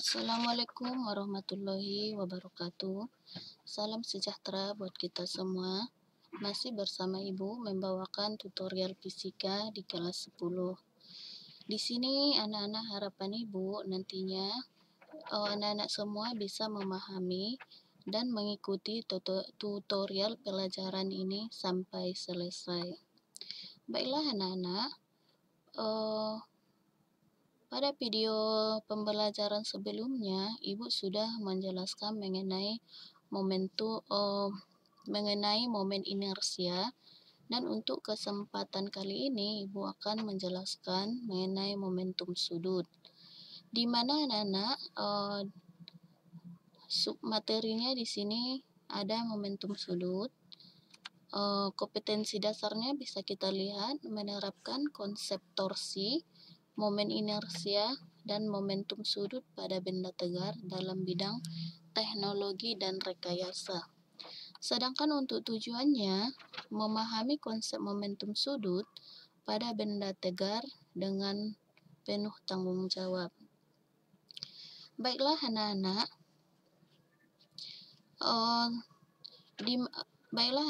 Assalamualaikum warahmatullahi wabarakatuh. Salam sejahtera buat kita semua. Masih bersama Ibu membawakan tutorial fisika di kelas 10. Di sini anak-anak harapan Ibu nantinya anak-anak semua bisa memahami dan mengikuti tutorial pelajaran ini sampai selesai. Baiklah anak-anak, pada video pembelajaran sebelumnya, Ibu sudah menjelaskan mengenai momen inersia, dan untuk kesempatan kali ini Ibu akan menjelaskan mengenai momentum sudut. Di mana anak-anak submaterinya di sini ada momentum sudut. Kompetensi dasarnya bisa kita lihat menerapkan konsep torsi, momen inersia, dan momentum sudut pada benda tegar dalam bidang teknologi dan rekayasa. Sedangkan untuk tujuannya, memahami konsep momentum sudut pada benda tegar dengan penuh tanggung jawab. Baiklah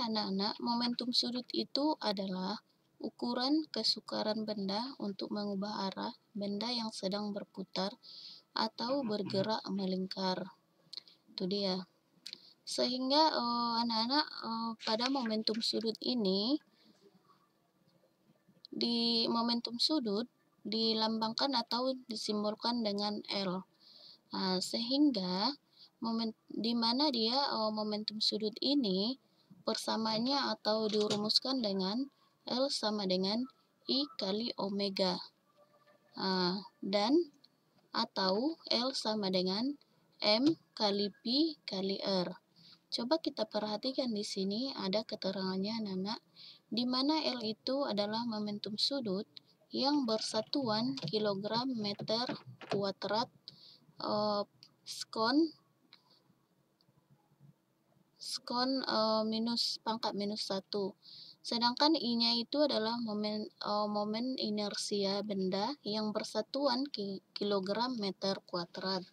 anak-anak, momentum sudut itu adalah ukuran kesukaran benda untuk mengubah arah benda yang sedang berputar atau bergerak melingkar. Itu dia. Sehingga anak-anak pada momentum sudut ini, di momentum sudut dilambangkan atau disimbolkan dengan L. Sehingga di mana dia momentum sudut ini persamaannya atau dirumuskan dengan L sama dengan I kali omega, dan atau L sama dengan M kali P kali R. Coba kita perhatikan di sini ada keterangannya anak-anak, di mana L itu adalah momentum sudut yang bersatuan kilogram meter kuadrat skon minus pangkat minus 1. Sedangkan I-nya itu adalah momen inersia benda yang bersatuan kilogram meter kuadrat.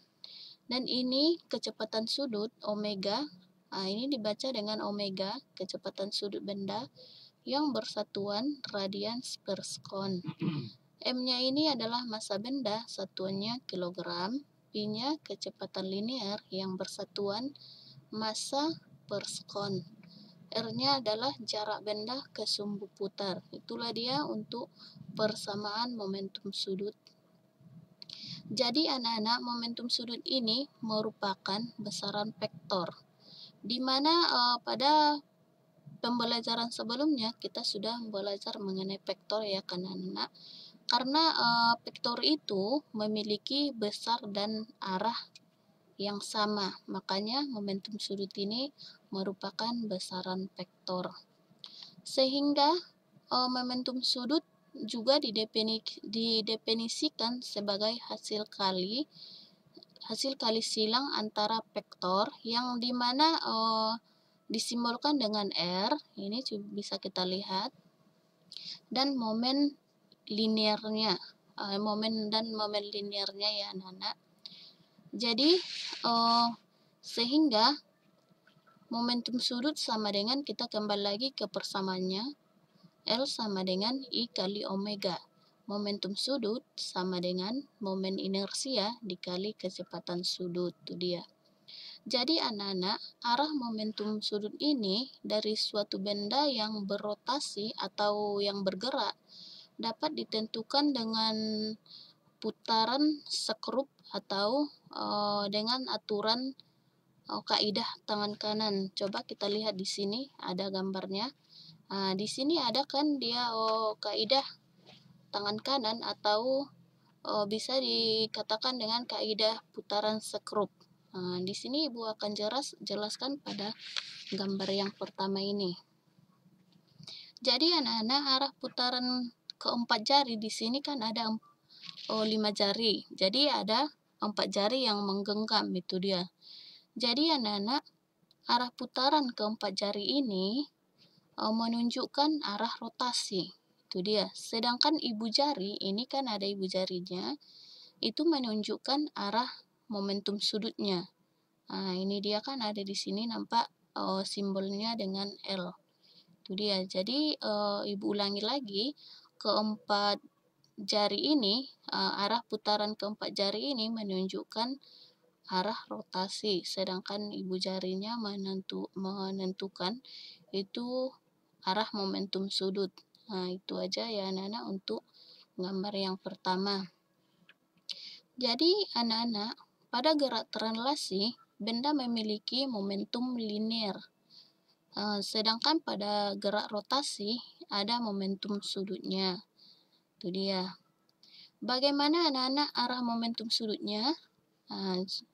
Dan ini kecepatan sudut omega, ini dibaca dengan omega, kecepatan sudut benda yang bersatuan radians per sekon. M-nya ini adalah massa benda, satuannya kilogram. P-nya kecepatan linear yang bersatuan massa per sekon. R-nya adalah jarak benda ke sumbu putar. Itulah dia untuk persamaan momentum sudut. Jadi anak-anak, momentum sudut ini merupakan besaran vektor, di mana pada pembelajaran sebelumnya kita sudah belajar mengenai vektor ya kan anak-anak. Karena vektor itu memiliki besar dan arah yang sama, makanya momentum sudut ini merupakan besaran vektor. Sehingga momentum sudut juga didefinisikan sebagai hasil kali silang antara vektor yang dimana disimbolkan dengan R, ini bisa kita lihat, dan momen linearnya, momen linearnya ya anak-anak. Jadi sehingga momentum sudut sama dengan, kita kembali lagi ke persamaannya, L sama dengan I kali omega. Momentum sudut sama dengan momen inersia dikali kecepatan sudut, itu dia. Jadi anak-anak, arah momentum sudut ini dari suatu benda yang berotasi atau yang bergerak dapat ditentukan dengan putaran skrup atau dengan aturan kaidah tangan kanan. Coba kita lihat di sini ada gambarnya. Di sini ada kan dia kaidah tangan kanan atau bisa dikatakan dengan kaidah putaran skrup. Di sini Ibu akan jelaskan pada gambar yang pertama ini. Jadi anak-anak, arah putaran keempat jari di sini kan ada 5 jari. Jadi ada 4 jari yang menggenggam, itu dia. Jadi anak-anak, arah putaran keempat jari ini menunjukkan arah rotasi, itu dia. Sedangkan ibu jari ini kan ada ibu jarinya, itu menunjukkan arah momentum sudutnya. Nah, ini dia kan ada di sini nampak simbolnya dengan L. Itu dia. Jadi Ibu ulangi lagi, keempat jari ini, arah putaran keempat jari ini menunjukkan arah rotasi, sedangkan ibu jarinya menentukan itu arah momentum sudut. Nah, itu aja ya anak-anak untuk gambar yang pertama. Jadi anak-anak, pada gerak translasi, benda memiliki momentum linear. Sedangkan pada gerak rotasi, ada momentum sudutnya. Itu dia. Bagaimana anak-anak arah momentum sudutnya?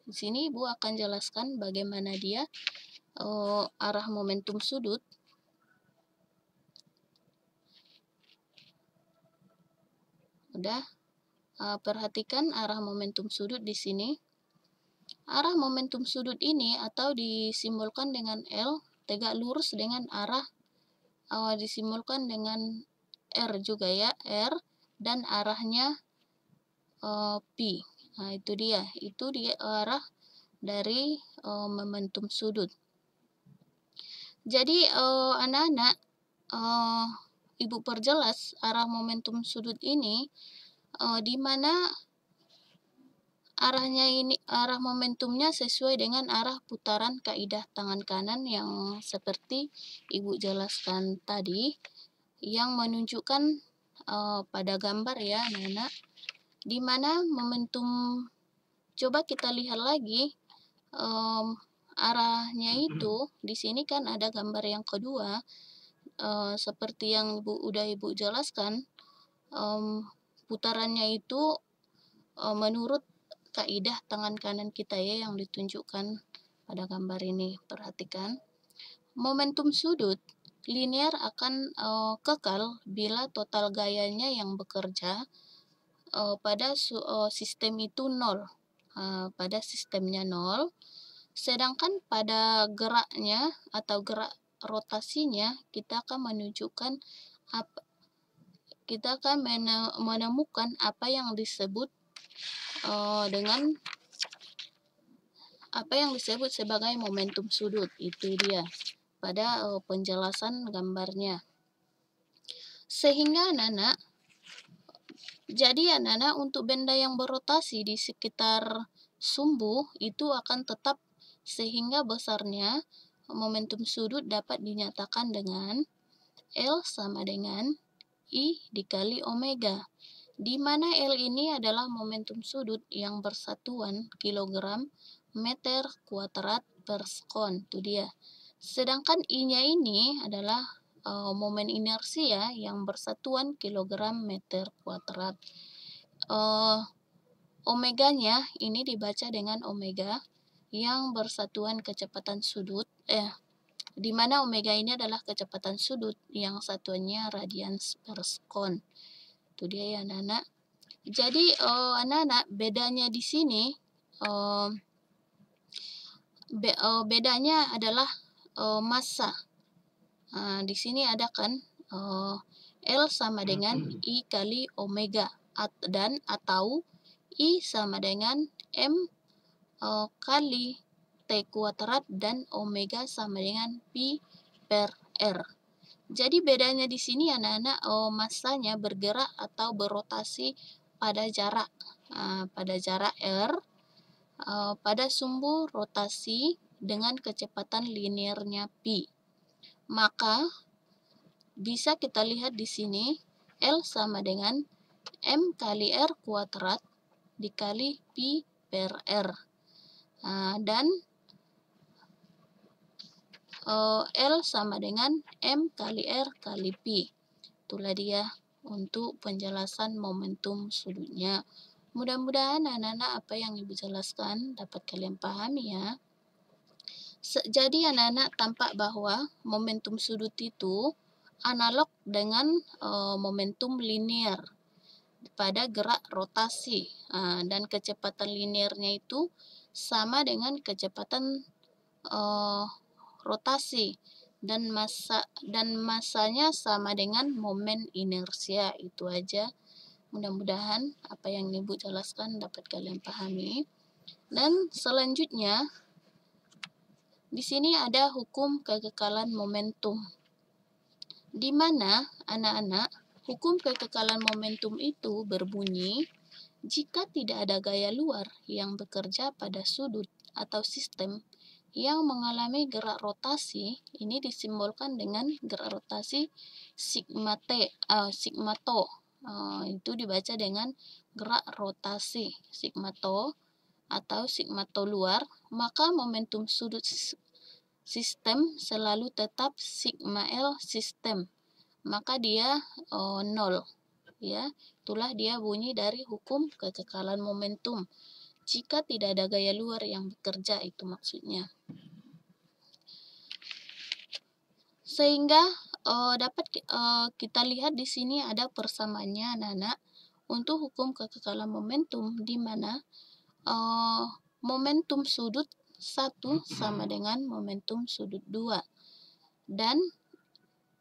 Di sini Ibu akan jelaskan bagaimana dia arah momentum sudut. Udah, perhatikan arah momentum sudut di sini. Arah momentum sudut ini atau disimbolkan dengan L tegak lurus dengan arah disimbolkan dengan R juga ya, R, dan arahnya P. Nah, itu dia arah dari momentum sudut. Jadi anak-anak, Ibu perjelas arah momentum sudut ini di mana arah momentumnya sesuai dengan arah putaran kaidah tangan kanan yang seperti Ibu jelaskan tadi, yang menunjukkan pada gambar ya anak-anak, di mana momentum, coba kita lihat lagi arahnya itu. Di sini kan ada gambar yang kedua, seperti yang Ibu jelaskan, putarannya itu menurut kaidah tangan kanan kita ya yang ditunjukkan pada gambar ini. Perhatikan, momentum sudut linear akan kekal bila total gayanya yang bekerja pada sistem itu 0. Pada sistemnya 0, sedangkan pada geraknya atau gerak rotasinya kita akan menunjukkan kita akan menemukan apa yang disebut dengan apa yang disebut sebagai momentum sudut. Itu dia pada penjelasan gambarnya. Sehingga anak-anak, jadi anak-anak untuk benda yang berotasi di sekitar sumbu itu akan tetap, sehingga besarnya momentum sudut dapat dinyatakan dengan L sama dengan I dikali omega, di mana L ini adalah momentum sudut yang bersatuan kilogram meter kuadrat per sekon. Itu dia. Sedangkan I-nya ini adalah momen inersia yang bersatuan kilogram meter kuadrat. Omeganya ini dibaca dengan omega yang bersatuan kecepatan sudut, di mana omega ini adalah kecepatan sudut yang satuannya radians per sekon. Itu dia ya anak-anak. Jadi anak-anak, bedanya di sini bedanya adalah massa. Di sini ada kan L sama dengan I kali omega, dan atau I sama dengan M kali T kuadrat, dan omega sama dengan Pi per R. Jadi bedanya di sini anak-anak, massanya bergerak atau berotasi pada jarak R pada sumbu rotasi dengan kecepatan linearnya Pi. Maka bisa kita lihat di sini L sama dengan M kali R kuadrat dikali Pi per R. Dan L sama dengan M kali R kali Pi. Itulah dia untuk penjelasan momentum sudutnya. Mudah-mudahan anak-anak apa yang Ibu jelaskan dapat kalian pahami ya. Jadi anak-anak, tampak bahwa momentum sudut itu analog dengan momentum linear pada gerak rotasi, dan kecepatan linearnya itu sama dengan kecepatan rotasi, dan masanya sama dengan momen inersia. Itu aja. Mudah-mudahan apa yang Ibu jelaskan dapat kalian pahami. Dan selanjutnya di sini ada hukum kekekalan momentum, di mana anak-anak hukum kekekalan momentum itu berbunyi jika tidak ada gaya luar yang bekerja pada sudut atau sistem yang mengalami gerak rotasi, ini disimbolkan dengan gerak rotasi sigma t, sigma to. Itu dibaca dengan gerak rotasi sigma to atau sigma to luar, maka momentum sudut sistem selalu tetap sigma L sistem, maka dia 0 ya. Itulah dia bunyi dari hukum kekekalan momentum. Jika tidak ada gaya luar yang bekerja, itu maksudnya. Sehingga dapat kita lihat di sini ada persamaannya anak-anak untuk hukum kekekalan momentum, di mana momentum sudut 1 sama dengan momentum sudut 2. Dan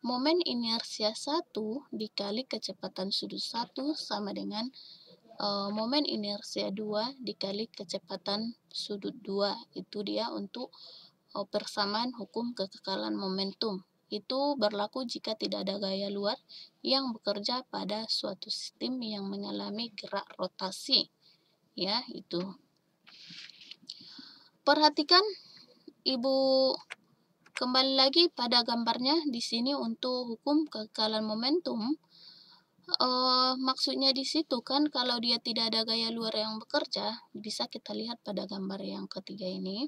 momen inersia 1 dikali kecepatan sudut 1 sama dengan momen inersia 2 dikali kecepatan sudut 2. Itu dia untuk persamaan hukum kekekalan momentum. Itu berlaku jika tidak ada gaya luar yang bekerja pada suatu sistem yang mengalami gerak rotasi. Ya, itu. Perhatikan Ibu kembali lagi pada gambarnya di sini untuk hukum kekekalan momentum. Maksudnya di situ kan kalau dia tidak ada gaya luar yang bekerja, bisa kita lihat pada gambar yang ketiga ini.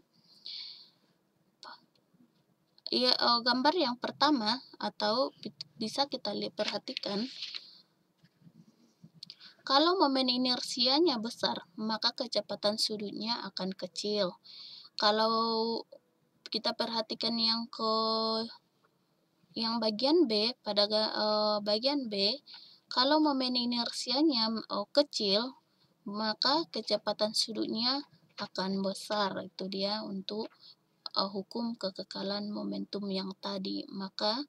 Ya, gambar yang pertama atau bisa kita perhatikan, kalau momen inersianya besar, maka kecepatan sudutnya akan kecil. Kalau kita perhatikan yang bagian B, pada bagian B, kalau momen inersianya kecil, maka kecepatan sudutnya akan besar. Itu dia untuk hukum kekekalan momentum yang tadi. Maka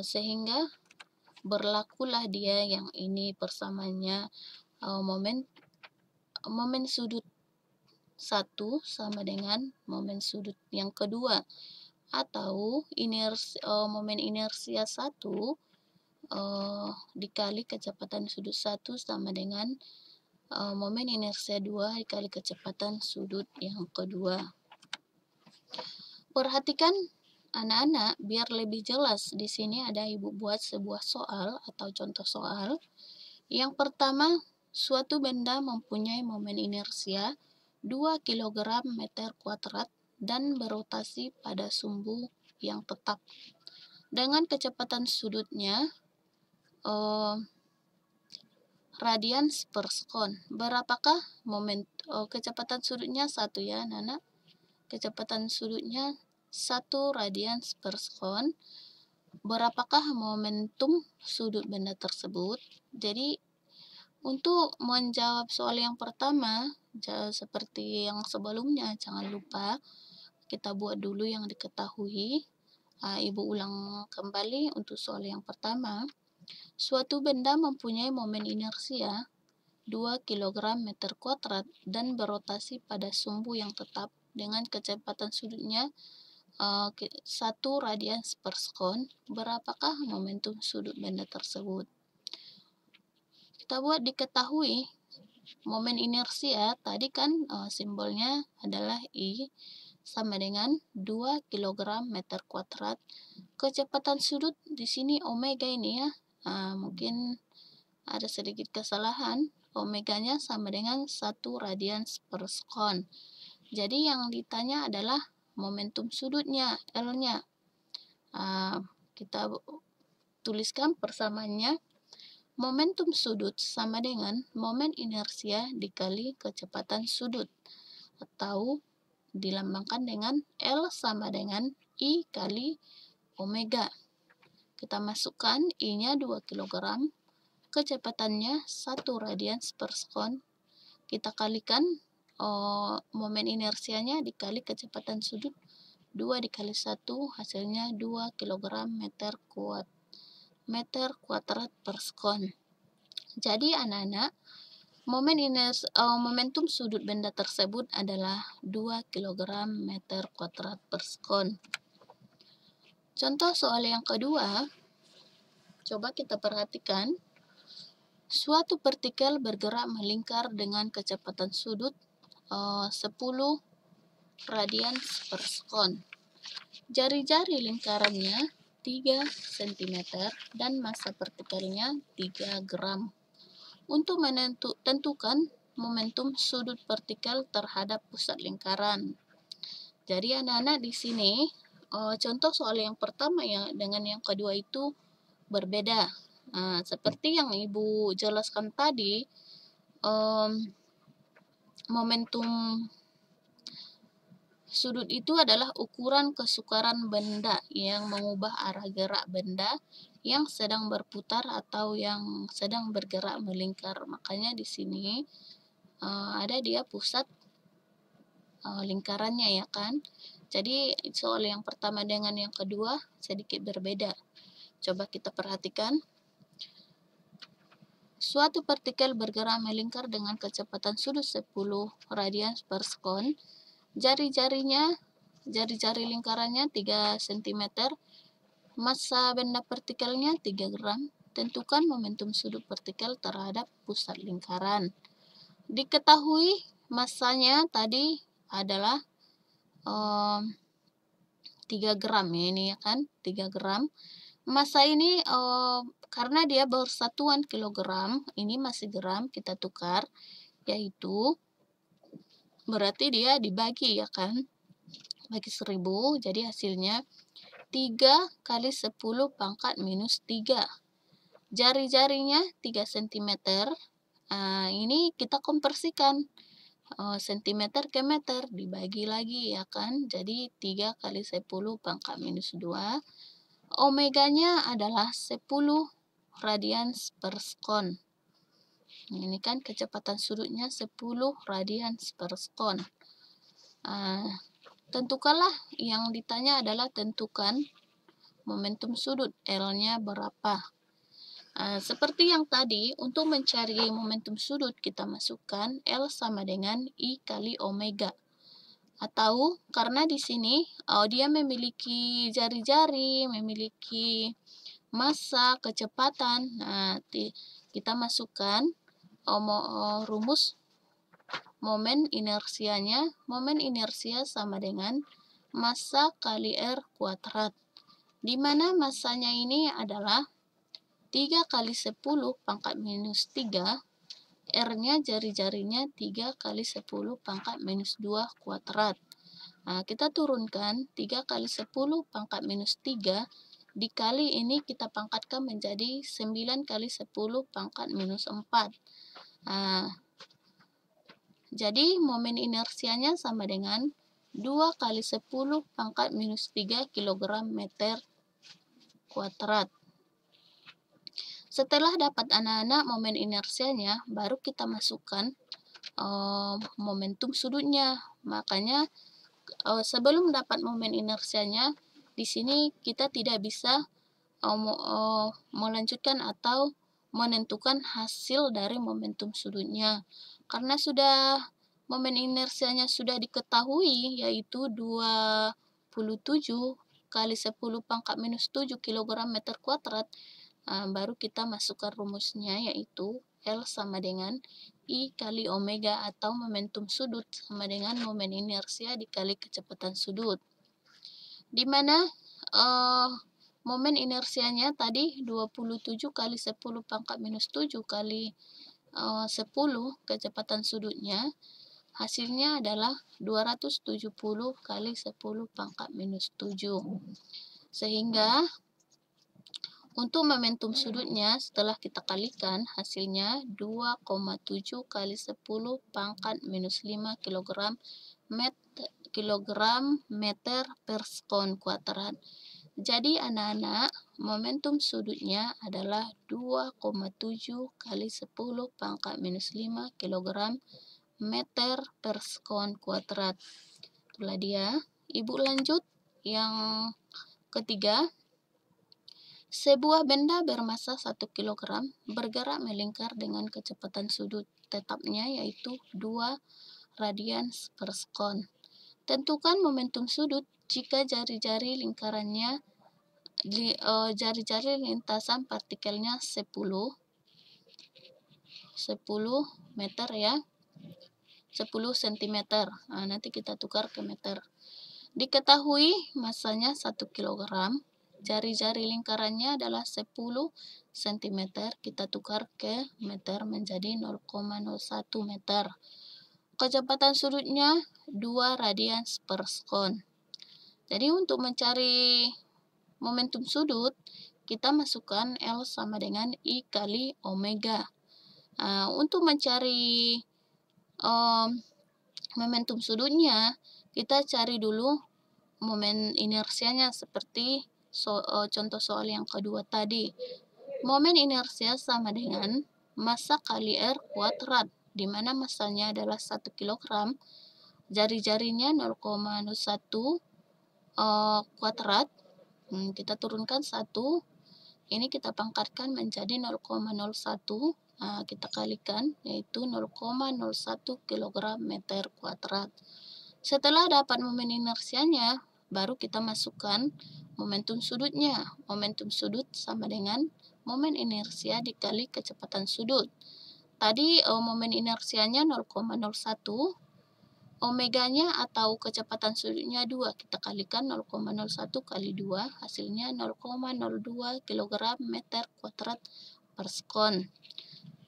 sehingga berlakulah dia yang ini persamaannya momen sudut 1 sama dengan momen sudut yang kedua, atau momen inersia 1 dikali kecepatan sudut 1 sama dengan momen inersia 2 dikali kecepatan sudut yang kedua. Perhatikan anak-anak, biar lebih jelas, di sini ada Ibu buat sebuah soal atau contoh soal. Yang pertama, suatu benda mempunyai momen inersia 2 kg meter kuadrat dan berotasi pada sumbu yang tetap. Dengan kecepatan sudutnya radians per sekon. Berapakah kecepatan sudutnya 1 ya, Nana? Kecepatan sudutnya 1 radians per sekon. Berapakah momentum sudut benda tersebut? Jadi untuk menjawab soal yang pertama, seperti yang sebelumnya, jangan lupa kita buat dulu yang diketahui. Ibu ulang kembali untuk soal yang pertama. Suatu benda mempunyai momen inersia 2 kg meter kuadrat dan berotasi pada sumbu yang tetap dengan kecepatan sudutnya 1 radians per sekon. Berapakah momentum sudut benda tersebut? Kita buat diketahui momen inersia tadi kan simbolnya adalah I sama dengan 2 kg meter kuadrat. Kecepatan sudut di sini omega ini ya. Mungkin ada sedikit kesalahan. Omeganya sama dengan 1 radians per sekon. Jadi yang ditanya adalah momentum sudutnya, L-nya. Kita tuliskan persamaannya. Momentum sudut sama dengan momen inersia dikali kecepatan sudut, atau dilambangkan dengan L sama dengan I kali omega. Kita masukkan I-nya 2 kg, kecepatannya 1 radians per sekon. Kita kalikan momen inersianya dikali kecepatan sudut, 2 dikali 1 hasilnya 2 kg meter kuadrat per sekon. Jadi anak-anak, Momentum sudut benda tersebut adalah 2 kg meter kuadrat per sekon. Contoh soal yang kedua, coba kita perhatikan. Suatu partikel bergerak melingkar dengan kecepatan sudut 10 radians per sekon. Jari-jari lingkarannya 3 cm dan massa partikelnya 3 gram. Untuk tentukan momentum sudut partikel terhadap pusat lingkaran. Jadi anak-anak di sini contoh soal yang pertama ya dengan yang kedua itu berbeda. Seperti yang Ibu jelaskan tadi, momentum sudut itu adalah ukuran kesukaran benda yang mengubah arah gerak benda yang sedang berputar atau yang sedang bergerak melingkar. Makanya di sini ada dia pusat lingkarannya ya kan. Jadi soal yang pertama dengan yang kedua sedikit berbeda. Coba kita perhatikan. Suatu partikel bergerak melingkar dengan kecepatan sudut 10 radians per sekon. Jari-jari lingkarannya 3 cm, massa benda partikelnya 3 gram. Tentukan momentum sudut partikel terhadap pusat lingkaran. Diketahui massanya tadi adalah 3 gram ya ini ya kan, 3 gram. Massa ini karena dia bersatuan kilogram, ini masih gram, kita tukar, yaitu berarti dia dibagi ya kan, bagi 1000, jadi hasilnya 3 kali 10 pangkat minus 3. Jari-jarinya 3 cm, ini kita konversikan cm ke meter, dibagi lagi ya kan, jadi 3 kali 10 pangkat minus 2. Omeganya adalah 10 radians per sekon. Ini kan kecepatan sudutnya 10 radians per sekon. Tentukanlah, yang ditanya adalah tentukan momentum sudut, L-nya berapa. Seperti yang tadi, untuk mencari momentum sudut kita masukkan L sama dengan I kali omega. Atau karena di sini dia memiliki jari-jari, memiliki massa, kecepatan. Kita masukkan rumus momen inersianya. Momen inersia sama dengan massa kali R kuadrat. Di mana massanya ini adalah 3 kali 10 pangkat minus 3. R-nya jari-jarinya 3 kali 10 pangkat minus 2 kuadrat. Kita turunkan 3 kali 10 pangkat minus 3 dikali ini kita pangkatkan menjadi 9 kali 10 pangkat minus 4. Jadi momen inersianya sama dengan 2 kali 10 pangkat minus 3 kg meter kuadrat. Setelah dapat anak-anak momen inersianya, baru kita masukkan momentum sudutnya. Makanya sebelum dapat momen inersianya, di sini kita tidak bisa melanjutkan atau menentukan hasil dari momentum sudutnya. Karena momen inersianya sudah diketahui, yaitu 27 kali 10 pangkat minus 7 kg meter kuadrat. Baru kita masukkan rumusnya, yaitu L sama dengan I kali omega atau momentum sudut sama dengan momen inersia dikali kecepatan sudut. Di mana momen inersianya tadi 27 kali 10 pangkat minus 7 kali 10 kecepatan sudutnya, hasilnya adalah 270 kali 10 pangkat minus 7. Sehingga untuk momentum sudutnya setelah kita kalikan hasilnya 2,7 kali 10 pangkat minus 5 kg meter per sekon kuadrat. Jadi anak-anak, momentum sudutnya adalah 2,7 kali 10 pangkat minus 5 kg meter per sekon kuadrat. Itulah dia. Ibu lanjut yang ketiga. Sebuah benda bermassa 1 kg bergerak melingkar dengan kecepatan sudut tetapnya yaitu 2 radians per sekon. Tentukan momentum sudut jika jari-jari lingkarannya jari-jari lintasan partikelnya 10 meter ya, 10 cm. Nah, nanti kita tukar ke meter. Diketahui massanya 1 kg, jari-jari lingkarannya adalah 10 cm, kita tukar ke meter menjadi 0,01 meter. Kecepatan sudutnya 2 radians per sekon. Jadi untuk mencari momentum sudut, kita masukkan L sama dengan I kali omega. Untuk mencari momentum sudutnya, kita cari dulu momen inersianya seperti contoh soal yang kedua tadi. Momen inersia sama dengan massa kali R kuadrat, di mana massanya adalah 1 kg, jari-jarinya 0,01 kuadrat. Kita turunkan 1, ini kita pangkatkan menjadi 0,01, kita kalikan yaitu 0,01 kg meter kuadrat. Setelah dapat momen inersianya, baru kita masukkan momentum sudutnya. Momentum sudut sama dengan momen inersia dikali kecepatan sudut. Tadi momen inersianya 0,01, omeganya atau kecepatan sudutnya 2, kita kalikan 0,01 kali 2, hasilnya 0,02 kg meter kuadrat per sekon.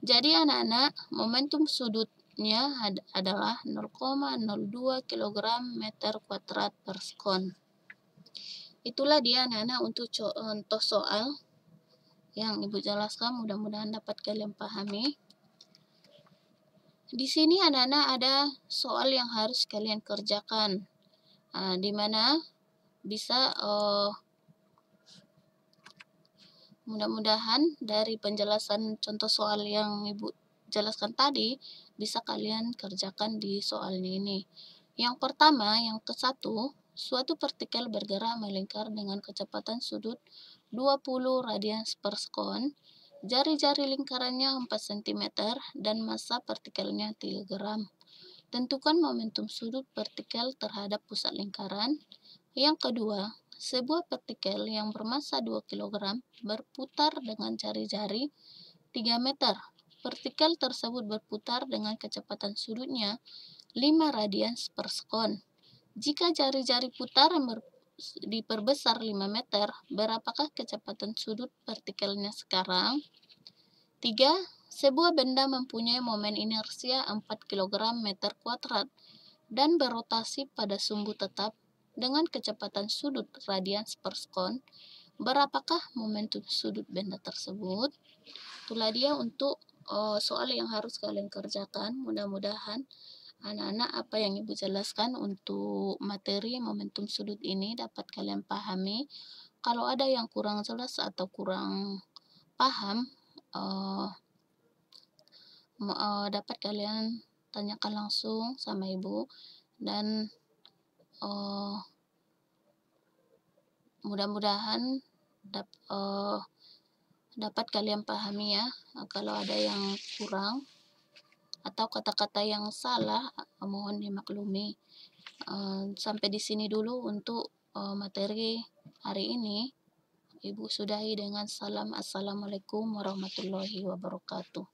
Jadi anak-anak, momentum sudutnya adalah 0,02 kg meter kuadrat per sekon. Itulah dia anak-anak untuk contoh soal yang Ibu jelaskan, mudah-mudahan dapat kalian pahami. Di sini anak-anak ada soal yang harus kalian kerjakan, di mana bisa mudah-mudahan dari penjelasan contoh soal yang Ibu jelaskan tadi bisa kalian kerjakan di soalnya ini. Yang pertama, yang ke-1, suatu partikel bergerak melingkar dengan kecepatan sudut 20 radians per sekon. Jari-jari lingkarannya 4 cm dan massa partikelnya 3 gram. Tentukan momentum sudut partikel terhadap pusat lingkaran. Yang kedua, sebuah partikel yang bermassa 2 kg berputar dengan jari-jari 3 meter. Partikel tersebut berputar dengan kecepatan sudutnya 5 radians per sekon. Jika jari-jari putaran diperbesar 5 meter, berapakah kecepatan sudut partikelnya sekarang? 3. Sebuah benda mempunyai momen inersia 4 kg meter kuadrat dan berotasi pada sumbu tetap dengan kecepatan sudut radians per sekon. Berapakah momentum sudut benda tersebut? Itulah dia untuk soal yang harus kalian kerjakan. Mudah-mudahan anak-anak apa yang Ibu jelaskan untuk materi momentum sudut ini dapat kalian pahami. Kalau ada yang kurang jelas atau kurang paham, dapat kalian tanyakan langsung sama Ibu, dan mudah-mudahan dapat kalian pahami ya. Kalau ada yang kurang atau kata-kata yang salah, mohon dimaklumi. Sampai di sini dulu untuk materi hari ini. Ibu sudahi dengan salam. Assalamualaikum warahmatullahi wabarakatuh.